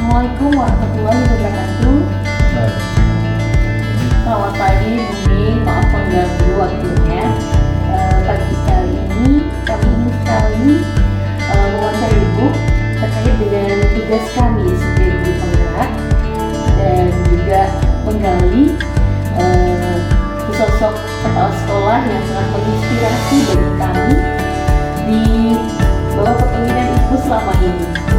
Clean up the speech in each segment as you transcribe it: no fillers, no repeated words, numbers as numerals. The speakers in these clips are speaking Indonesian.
Assalamualaikum warahmatullahi wabarakatuh. Selamat pagi, Bumi. Maaf mengganggu waktunya. Pagi kali ini kami ingin sekali mewawancara Ibu terkait dengan tugas kami sebagai guru penggerak dan juga menggali sosok kepala sekolah yang sangat menginspirasi bagi kami di bawah kepemimpinan Ibu selama ini.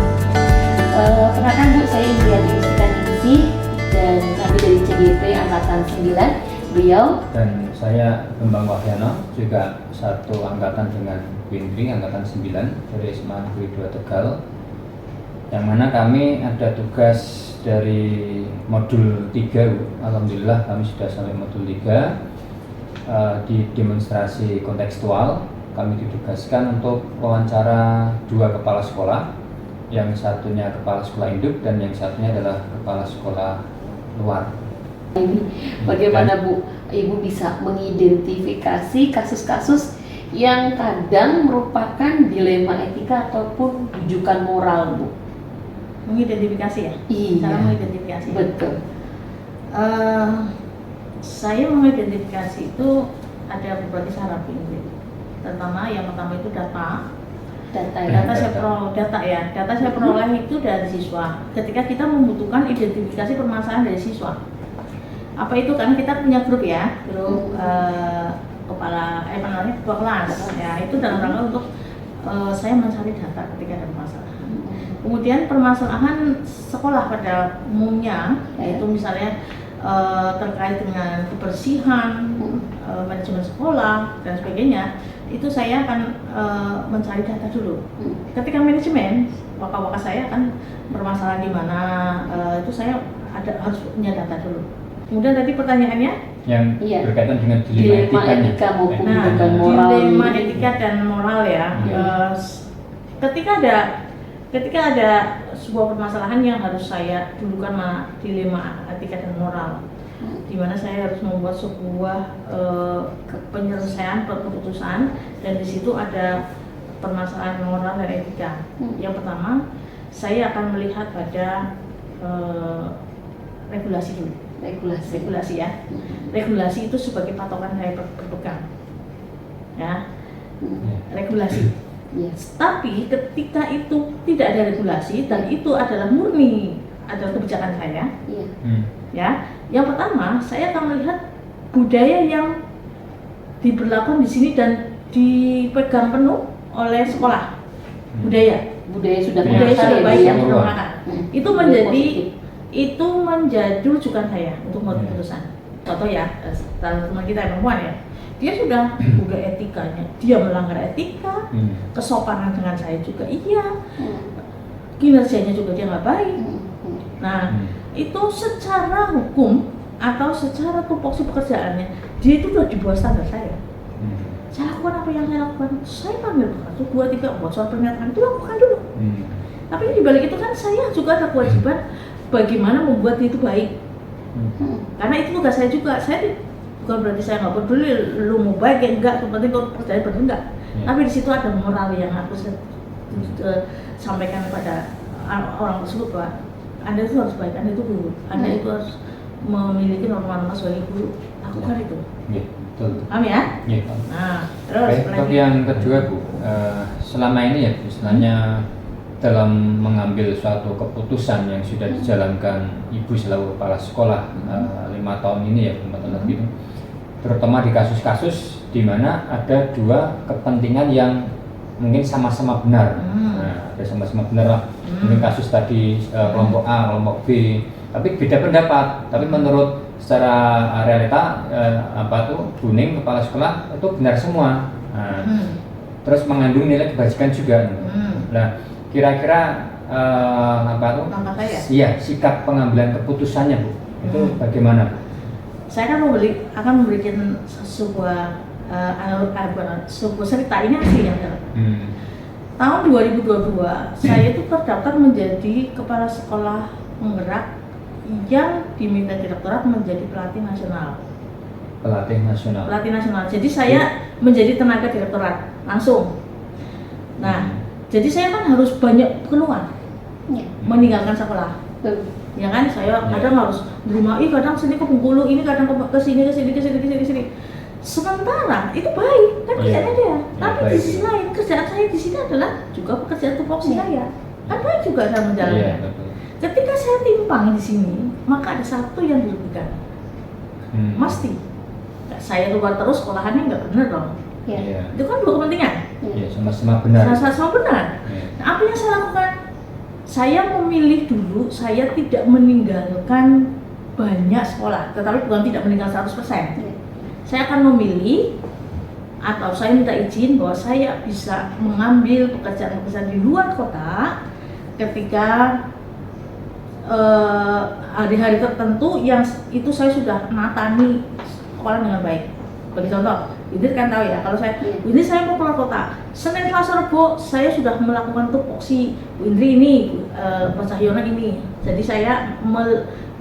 Perkenalkan Bu, saya Indriati Ningsih dan kami dari CGP Angkatan 9, beliau dan saya Bambang Wahyana, juga satu angkatan dengan Bu Indri, Angkatan 9 dari SMA Negeri 2 Tegal, yang mana kami ada tugas dari modul 3 Bu. Alhamdulillah kami sudah sampai modul 3. Di demonstrasi kontekstual kami ditugaskan untuk wawancara 2 kepala sekolah, yang satunya kepala sekolah induk dan yang satunya adalah kepala sekolah luar. Bagaimana Bu, Ibu bisa mengidentifikasi kasus-kasus yang kadang merupakan dilema etika ataupun rujukan moral, Bu? Mengidentifikasi ya? Iya. Cara mengidentifikasi. Betul. Saya mengidentifikasi itu ada beberapa cara, terutama yang pertama itu data saya peroleh itu dari siswa. Ketika kita membutuhkan identifikasi permasalahan dari siswa, apa itu, kan kita punya grup ya, grup ketua kelas ya, itu dalam rangka untuk saya mencari data ketika ada permasalahan. Kemudian permasalahan sekolah pada umumnya, yaitu misalnya terkait dengan kebersihan, manajemen sekolah dan sebagainya, itu saya akan mencari data dulu. Ketika manajemen, waka-waka saya akan bermasalah di mana, itu saya harus punya data dulu. Kemudian tadi pertanyaannya yang berkaitan dengan dilema etika maupun moral. Dilema etika dan moral ya. Ketika ada sebuah permasalahan yang harus saya dulukan, dilema etika dan moral, di mana saya harus membuat sebuah penyelesaian keputusan, dan di situ ada permasalahan moral dan etika. Yang pertama, saya akan melihat pada regulasi dulu. Regulasi ya. Regulasi itu sebagai patokan saya berpegang. Ya. Regulasi. Yes. Tapi ketika itu tidak ada regulasi dan itu adalah murni adalah kebijakan saya, ya. Yang pertama, saya akan melihat budaya yang diberlakukan di sini dan dipegang penuh oleh sekolah. Budaya sudah baik yang bermanfaat. Itu menjadi rujukan saya untuk membuat keputusan. Contoh ya, teman kita yang perempuan ya, dia sudah buka etikanya, dia melanggar etika, kesopanan dengan saya juga iya, kinerjanya juga dia nggak baik. Nah, itu secara hukum atau secara tupoksi pekerjaannya, dia itu sudah di bawah standar saya. Saya lakukan apa yang saya lakukan, saya panggil 1, 2, 3, buat soal pernyataan itu lakukan dulu. Tapi di balik itu kan saya juga ada kewajiban bagaimana membuat itu baik. Karena itu tugas saya juga. Saya bukan berarti saya nggak peduli lu mau baik ya enggak, yang penting kalau percaya benar enggak. Tapi di situ ada moral yang aku sampaikan kepada orang tersebut, bahwa Anda itu harus baik, Anda itu guru, Anda itu harus memiliki norma-norma sebagai guru. Lakukan itu. Iya, betul. Paham ya? Iya. Nah, terus untuk yang kedua Bu, selama ini ya istilahnya dalam mengambil suatu keputusan yang sudah dijalankan Ibu selaku kepala sekolah 5 tahun ini ya, 5 tahun lebih, terutama di kasus-kasus di mana ada 2 kepentingan yang mungkin sama-sama benar. Nah, ada sama-sama benar lah. Mungkin kasus tadi kelompok A, kelompok B, tapi beda pendapat. Tapi menurut secara realita Buning kepala sekolah itu benar semua. Nah, terus mengandung nilai kebajikan juga. Nah, kira-kira iya, sikap pengambilan keputusannya Bu, itu bagaimana Bu? Saya akan memberikan sebuah sebuah cerita, ini asli yang tahun 2022 saya itu terdaftar menjadi kepala sekolah penggerak yang diminta direktorat menjadi pelatih nasional. Jadi saya menjadi tenaga direktorat langsung. Nah, jadi saya kan harus banyak keluar, meninggalkan sekolah. Betul. Ya kan, saya Iya. kadang harus nerima, kadang sini ke Bengkulu, ini kadang ke sini. Sementara itu baik kan Iya. kerjaannya dia, Iya, tapi baik, di sisi iya. lain kerjaan saya di sini adalah juga pekerjaan tupoksi Iya. saya, kan baik juga saya menjalankan. Iya, betul. Ketika saya timpang di sini, maka ada satu yang dirugikan, pasti. Saya keluar terus sekolahannya nggak benar dong. Ya. Iya. Itu kan dua kepentingan. Iya, sama-sama benar. Sama-sama benar. Iya. Nah, apa yang saya lakukan? Saya memilih dulu, saya tidak meninggalkan banyak sekolah, tetapi bukan tidak meninggalkan 100%. Iya. Saya akan memilih atau saya minta izin bahwa saya bisa mengambil pekerjaan-pekerjaan di luar kota ketika hari-hari tertentu yang itu saya sudah menatani sekolah dengan baik. Bagi contoh, Indri kan tahu ya, kalau saya, Iya. Indri saya mau keluar kota, Senin, Selasa, Rabu saya sudah melakukan tupoksi, Bu Indri ini, Pak Cahyono ini, jadi saya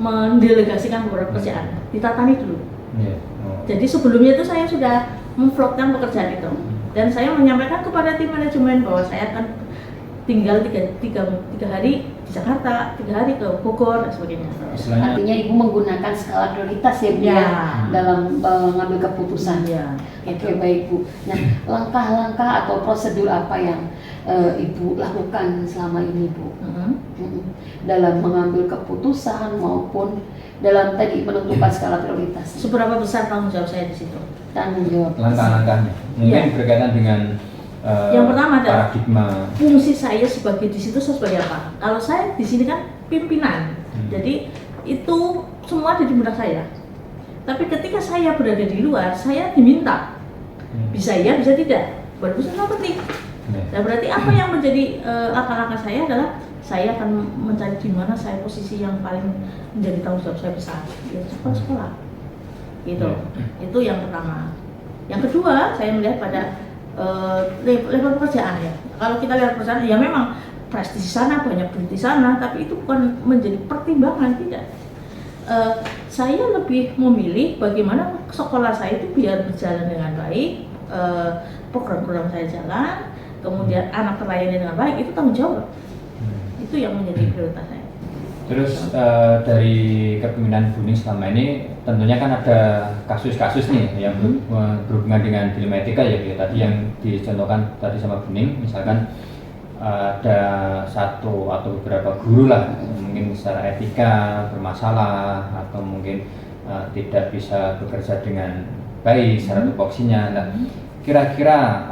mendelegasikan beberapa pekerjaan, ditatani dulu. Iya. Oh. Jadi sebelumnya itu saya sudah memvlogkan pekerjaan itu, dan saya menyampaikan kepada tim manajemen bahwa saya akan tinggal tiga hari di Jakarta, 3 hari ke Bogor dan sebagainya. Istilahnya Artinya ibu menggunakan skala prioritas ya Bu Ya. ya, dalam mengambil keputusan. Ya, Oke, baik Bu. Nah, langkah-langkah atau prosedur apa yang Ibu lakukan selama ini Bu? Dalam mengambil keputusan maupun dalam tadi menentukan skala prioritas. Seberapa besar tanggung jawab saya di situ? Tanggung jawab. langkah-langkahnya mungkin Iya. berkaitan dengan Yang pertama adalah paradigma. fungsi saya sebagai di situ sebagai apa? Kalau saya di sini kan pimpinan, jadi itu semua ada di benak saya. Tapi ketika saya berada di luar, saya diminta bisa iya, bisa tidak. Bagus itu penting. Iya. Nah, berarti apa yang menjadi langkah-langkah saya adalah saya akan mencari di mana saya posisi yang paling menjadi tanggung jawab saya besar, yaitu sekolah. Gitu. Itu yang pertama. Yang kedua, saya melihat pada level pekerjaan ya. Kalau kita lihat pekerjaan, ya memang prestis di sana, banyak duit di sana, tapi itu bukan menjadi pertimbangan, tidak. Saya lebih memilih bagaimana sekolah saya itu biar berjalan dengan baik, program-program saya jalan, kemudian anak terlayani dengan baik, itu tanggung jawab. Itu yang menjadi prioritas saya. Terus dari kepemimpinan Bu Ning selama ini tentunya kan ada kasus-kasus nih yang berhubungan dengan dilema etika ya, tadi yang dicontohkan tadi sama Bu Ning, misalkan ada satu atau beberapa guru lah mungkin secara etika bermasalah atau mungkin tidak bisa bekerja dengan baik secara tupoksinya. Nah, kira-kira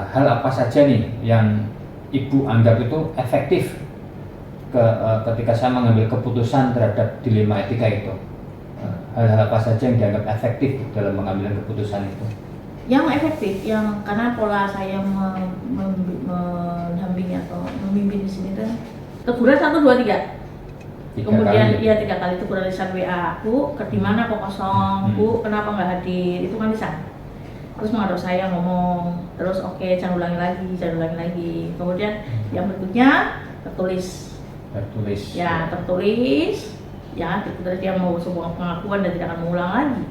hal apa saja nih yang Ibu anggap itu efektif ketika saya mengambil keputusan terhadap dilema etika itu? Hal-hal apa saja yang dianggap efektif dalam mengambil keputusan itu? Yang efektif, yang karena pola saya mendampingi atau memimpin di sini kan teguran 1, 2, 3. Kemudian kali. iya 3 kali teguran lisan WA, Bu, ke di mana kok kosong, Bu, kenapa nggak hadir? Itu kan lisan. Terus menghadap saya ngomong, terus oke, jangan ulangi lagi. Kemudian yang berikutnya tertulis. Ya, tertulis. Ya, tertulis dia mau sebuah pengakuan dan tidak akan mengulang lagi.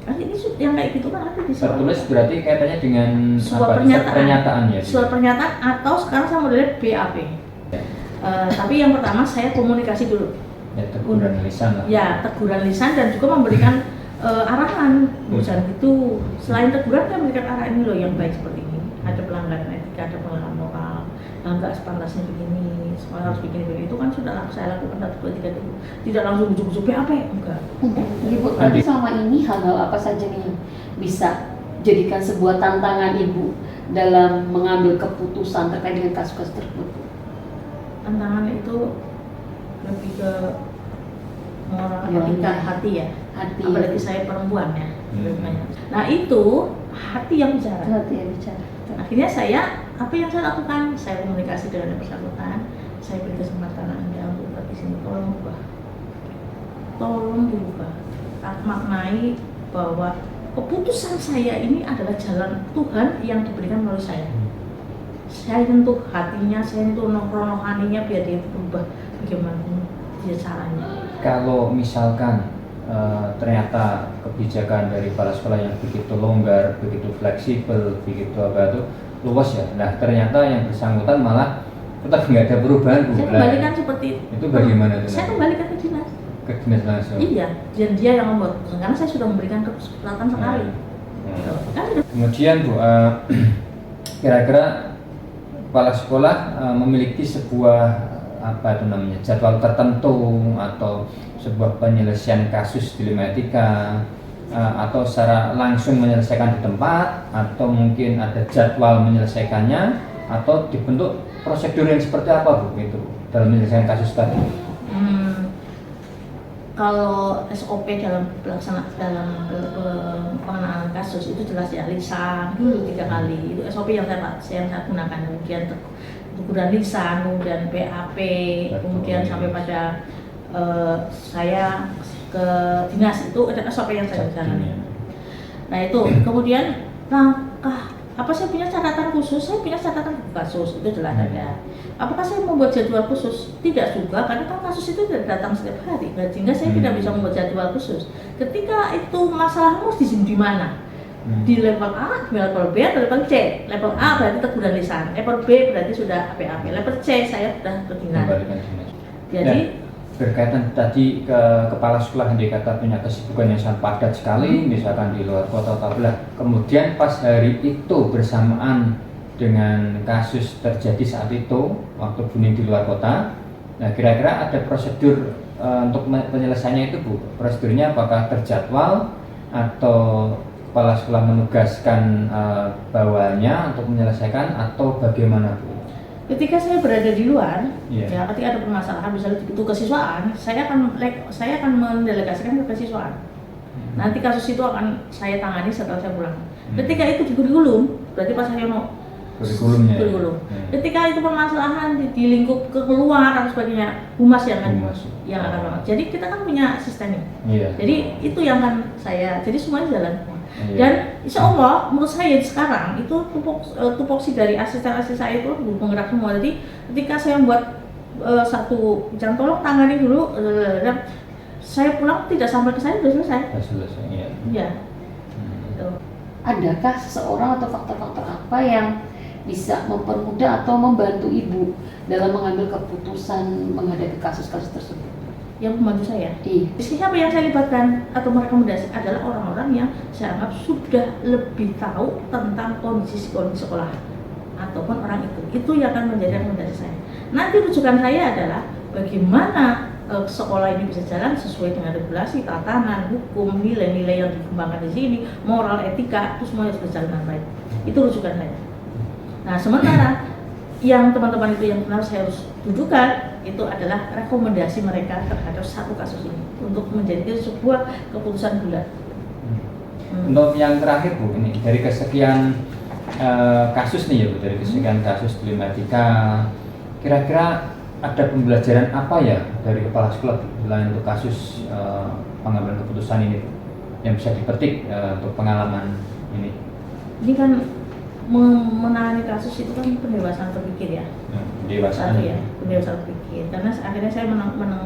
Kan ini yang kayak gitu kan ada di surat. Tertulis berarti kaitannya dengan Surat apa? pernyataan Ya. Surat pernyataan atau sekarang saya modelnya BAP. Tapi yang pertama saya komunikasi dulu. Ya, teguran lisan lah. Ya, teguran lisan dan juga memberikan arahan. Jangan gitu. Selain teguran, saya memberikan arahan ini loh yang baik seperti ini. Ada pelanggaran etika, ada pelanggaran moral. Enggak sepantasnya begini, semua harus begini. Itu kan sudah saya lakukan 1, 2, 3 dulu. Tidak langsung ujuk-ujuk BAP, enggak. Ibu, berarti selama ini hal-hal apa saja nih yang bisa jadikan sebuah tantangan Ibu dalam mengambil keputusan terkait dengan kasus-kasus tersebut? Tantangan itu lebih ke moral, Moralnya. etika, hati ya. Hati. Apalagi saya perempuan ya. Nah itu hati yang bicara. Hati yang bicara. Akhirnya saya, apa yang saya lakukan? Saya komunikasi dengan yang bersangkutan. Saya beri kesempatan Anda untuk di sini. Tolong diubah. Maknai bahwa keputusan saya ini adalah jalan Tuhan yang diberikan melalui saya. Saya tentu hatinya, saya itu rohaninya biar dia berubah bagaimana dia caranya. Kalau misalkan ternyata kebijakan dari kepala sekolah yang begitu longgar, begitu fleksibel, begitu apa itu luas ya. Nah ternyata yang bersangkutan malah tetap nggak ada perubahan. Saya kembalikan seperti Itu bagaimana itu? Saya kembalikan ke dinas. Ke dinas langsung. Iya, dan dia yang membuat keputusan karena saya sudah memberikan kesempatan sekali. Gitu. Kan udah. Kemudian Bu, kira-kira kepala sekolah memiliki sebuah apa itu namanya jadwal tertentu atau sebuah penyelesaian kasus dilema etika atau secara langsung menyelesaikan di tempat atau mungkin ada jadwal menyelesaikannya atau dibentuk prosedur yang seperti apa Bu itu dalam menyelesaikan kasus tadi? Kalau SOP dalam pengenaan kasus itu jelas ya, lisan dulu 3 kali itu SOP yang saya gunakan, kemudian teguran lisan, kemudian BAP, kemudian sampai pada saya ke dinas itu ada SOP yang saya jalankan. Nah itu kemudian langkah apa saya punya catatan khusus, saya punya catatan kasus itu jelas ada. Apakah saya membuat jadwal khusus? Tidak juga, karena kan kasus itu tidak datang setiap hari, sehingga saya tidak bisa membuat jadwal khusus. Ketika itu masalahmu di mana? Di level A, di level B, atau level C. Level A berarti teguran lisan, level B berarti sudah BAP, level C saya sudah ke dinas. Jadi berkaitan tadi ke kepala sekolah yang dikata punya kesibukan yang sangat padat sekali, misalkan di luar kota atau belah. Kemudian pas hari itu bersamaan dengan kasus terjadi saat itu, waktu Buning di luar kota. Nah, kira-kira ada prosedur untuk penyelesaiannya itu Bu? Prosedurnya apakah terjadwal atau kepala sekolah menugaskan bawahannya untuk menyelesaikan atau bagaimana Bu? Ketika saya berada di luar, ya ketika ada permasalahan misalnya itu kesiswaan, saya akan mendelegasikan ke kesiswaan. Nanti kasus itu akan saya tangani setelah saya pulang. Ketika itu di kurikulum, berarti Pak Saryono kurikulumnya. Ketika itu permasalahan di lingkup keluar atau sebagainya, humas yang akan melakukan. Jadi kita kan punya sistemnya. Jadi itu yang akan saya. Jadi semuanya jalan. Dan insya Allah menurut saya sekarang itu tupoksi dari asisten-asisten saya itu penggerak semua. Jadi ketika saya membuat satu jangan tolong tangani dulu, saya pulang tidak sampai ke saya sudah selesai. Iya. Adakah seseorang atau faktor-faktor apa yang bisa mempermudah atau membantu ibu dalam mengambil keputusan menghadapi kasus-kasus tersebut? Yang membantu saya? Siapa yang saya libatkan atau merekomendasi adalah orang-orang yang saya anggap sudah lebih tahu tentang kondisi sekolah ataupun orang itu yang akan menjadi rekomendasi saya. Nanti rujukan saya adalah bagaimana sekolah ini bisa jalan sesuai dengan regulasi, tatanan, hukum, nilai-nilai yang dikembangkan di sini, moral, etika, itu semua harus berjalan dengan baik. Itu rujukan saya. Nah, sementara yang teman-teman itu yang benar saya harus dudukan itu adalah rekomendasi mereka terhadap satu kasus ini untuk menjadi sebuah keputusan bulat. Untuk yang terakhir Bu, ini dari kesekian kasus nih ya Bu, dari kesekian kasus dilema etika, kira-kira ada pembelajaran apa ya dari kepala sekolah selain untuk kasus pengambilan keputusan ini yang bisa dipetik untuk pengalaman ini? Ini kan menangani kasus itu kan pendewasaan berpikir ya. Pendewasaan berpikir. Karena akhirnya saya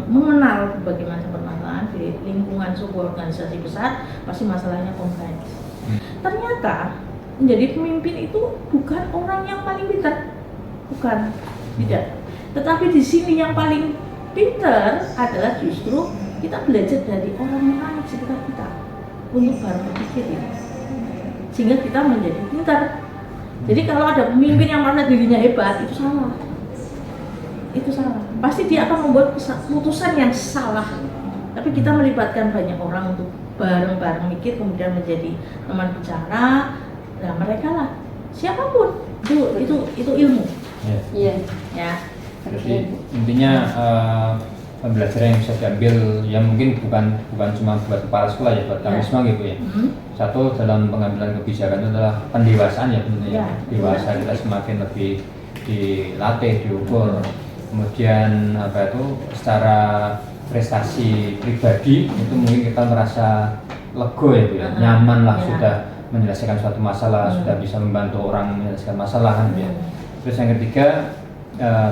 mengenal berbagai macam permasalahan di lingkungan sebuah organisasi besar, pasti masalahnya kompleks. Ternyata menjadi pemimpin itu bukan orang yang paling pintar, bukan, tidak. Tetapi di sini yang paling pintar adalah justru kita belajar dari orang-orang di sekitar kita untuk bareng berpikir ini, sehingga kita menjadi pintar. Jadi kalau ada pemimpin yang merasa dirinya hebat, itu salah. Itu salah. Pasti dia akan membuat keputusan yang salah. Tapi kita melibatkan banyak orang untuk bareng-bareng mikir, kemudian menjadi teman bicara. Nah, mereka lah. Siapapun itu ilmu. Iya. Ya. Jadi intinya pembelajaran yang bisa diambil yang mungkin bukan cuma buat kepala sekolah ya, buat kami semua gitu ya. Satu, dalam pengambilan kebijakan itu adalah pendewasaan ya tentunya. Dewasa kita semakin lebih dilatih, diukur. Kemudian secara prestasi pribadi itu mungkin kita merasa lega ya Bu ya, nyaman lah sudah menyelesaikan suatu masalah, sudah bisa membantu orang menyelesaikan masalah kan ya. Terus yang ketiga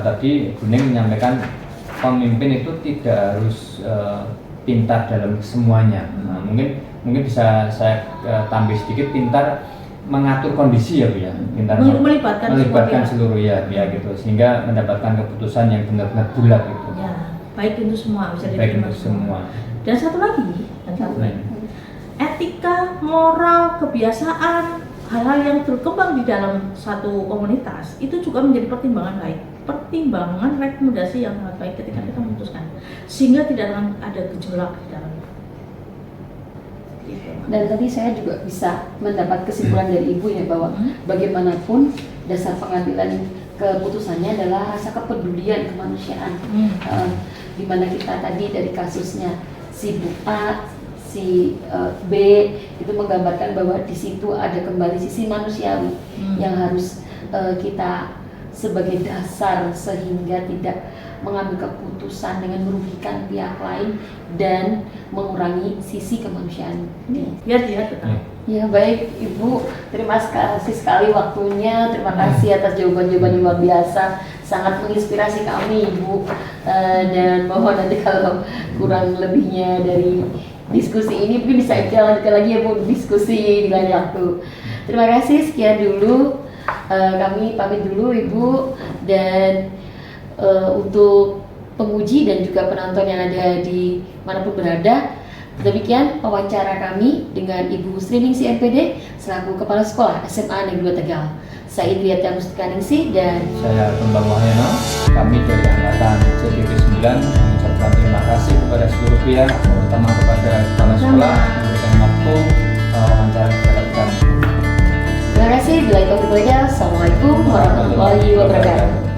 tadi Buning menyampaikan pemimpin itu tidak harus pintar dalam semuanya. Nah, mungkin bisa saya tambah sedikit, pintar mengatur kondisi ya Bu ya, pintar melibatkan seluruh ya gitu, sehingga mendapatkan keputusan yang benar-benar bulat gitu. baik untuk semua, bisa baik diterima untuk semua. Dan satu lagi, etika, moral, kebiasaan, hal-hal yang berkembang di dalam satu komunitas itu juga menjadi pertimbangan baik, pertimbangan rekomendasi yang sangat baik ketika kita memutuskan, sehingga tidak akan ada gejolak di dalamnya. Gitu. Dan tadi saya juga bisa mendapat kesimpulan dari Ibu ya bahwa bagaimanapun dasar pengambilan keputusannya adalah rasa kepedulian kemanusiaan. Di mana kita tadi dari kasusnya si Bu A, si B itu menggambarkan bahwa di situ ada kembali sisi manusiawi yang harus kita sebagai dasar sehingga tidak mengambil keputusan dengan merugikan pihak lain dan mengurangi sisi kemanusiaan. Biar dia tetap. Ya baik Ibu, terima kasih sekali waktunya, terima kasih atas jawaban-jawaban yang luar biasa, sangat menginspirasi kami Ibu, dan mohon nanti kalau kurang lebihnya dari diskusi ini mungkin bisa kita lanjutkan lagi ya Bu, diskusi di lain waktu. Terima kasih, sekian dulu, kami pamit dulu Ibu, dan untuk penguji dan juga penonton yang ada di manapun berada, demikian wawancara kami dengan Ibu Sriningsih MPD selaku Kepala Sekolah SMA Negeri 2 Tegal. Saya Indriati Agustiningsih dan saya Bambang Wahyana. Kami dari angkatan CPB 9 mengucapkan terima kasih kepada seluruh pihak, terutama kepada kepala sekolah yang memberikan waktu wawancara kepada kami. terima kasih. Bila itu, Assalamualaikum warahmatullahi wabarakatuh.